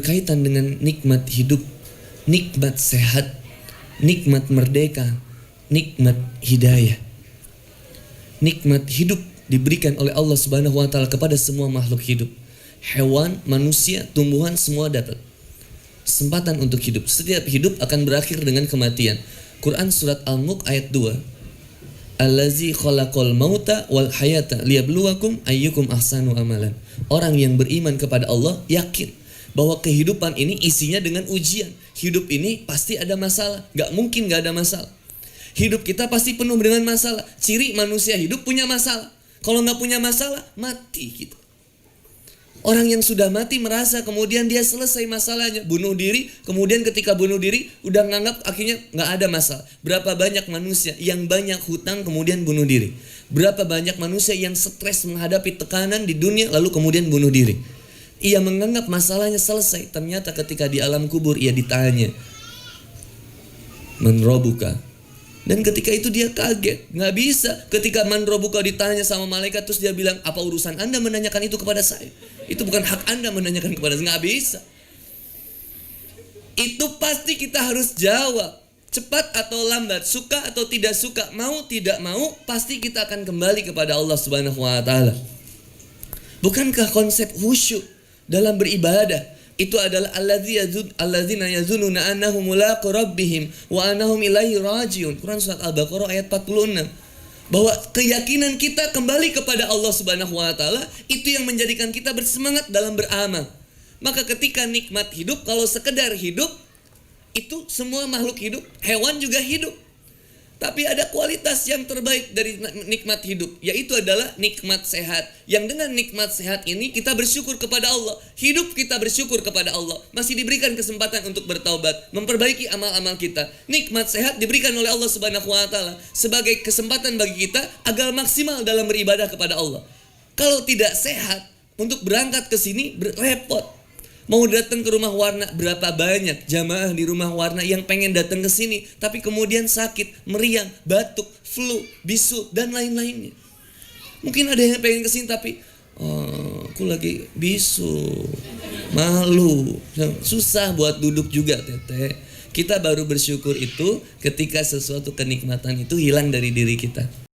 berkaitan dengan nikmat hidup, nikmat sehat, nikmat merdeka, nikmat hidayah. Nikmat hidup diberikan oleh Allah Subhanahu wa taala kepada semua makhluk hidup. Hewan, manusia, tumbuhan semua dapat kesempatan untuk hidup. Setiap hidup akan berakhir dengan kematian. Quran surat Al-Mulk ayat 2. Allazi khalaqal mauta wal hayata liyabluwakum ayyukum ahsanu amalan. Orang yang beriman kepada Allah yakin bahwa kehidupan ini isinya dengan ujian. Hidup ini pasti ada masalah, gak mungkin gak ada masalah. Hidup kita pasti penuh dengan masalah. Ciri manusia hidup punya masalah. Kalau gak punya masalah, mati kita. Orang yang sudah mati merasa kemudian dia selesai masalahnya, bunuh diri, kemudian ketika bunuh diri udah nganggap akhirnya nggak ada masalah. Berapa banyak manusia yang banyak hutang kemudian bunuh diri? Berapa banyak manusia yang stres menghadapi tekanan di dunia lalu kemudian bunuh diri? Ia menganggap masalahnya selesai, ternyata ketika di alam kubur ia ditanya, Man Rabbuka? Dan ketika itu dia kaget, nggak bisa. Ketika Man Rabbuka ditanya sama malaikat terus dia bilang, apa urusan Anda menanyakan itu kepada saya? Itu bukan hak Anda menanyakan kepada saya. Nggak bisa. Itu pasti kita harus jawab. Cepat atau lambat, suka atau tidak suka, mau tidak mau, pasti kita akan kembali kepada Allah Subhanahu wa taala. Bukankah konsep khusyuk dalam beribadah itu adalah alladzina yazununa annahum mulaqu rabbihim wa annahum ilaihi rajiun. Quran surat Al-Baqarah ayat 46. Bahwa keyakinan kita kembali kepada Allah Subhanahu wa taala itu yang menjadikan kita bersemangat dalam beramal. Maka ketika nikmat hidup, kalau sekedar hidup itu semua makhluk hidup, hewan juga hidup. Tapi ada kualitas yang terbaik dari nikmat hidup, yaitu adalah nikmat sehat. Yang dengan nikmat sehat ini kita bersyukur kepada Allah. Hidup kita bersyukur kepada Allah. Masih diberikan kesempatan untuk bertaubat, memperbaiki amal-amal kita. Nikmat sehat diberikan oleh Allah Subhanahu wa taala sebagai kesempatan bagi kita agar maksimal dalam beribadah kepada Allah. Kalau tidak sehat, untuk berangkat ke sini repot. Mau datang ke rumah warna, berapa banyak jamaah di rumah warna yang pengen datang ke sini tapi kemudian sakit, meriang, batuk, flu, bisu dan lain-lainnya. Mungkin ada yang pengen ke sini tapi aku lagi bisu, malu, susah buat duduk juga teteh. Kita baru bersyukur itu ketika sesuatu kenikmatan itu hilang dari diri kita.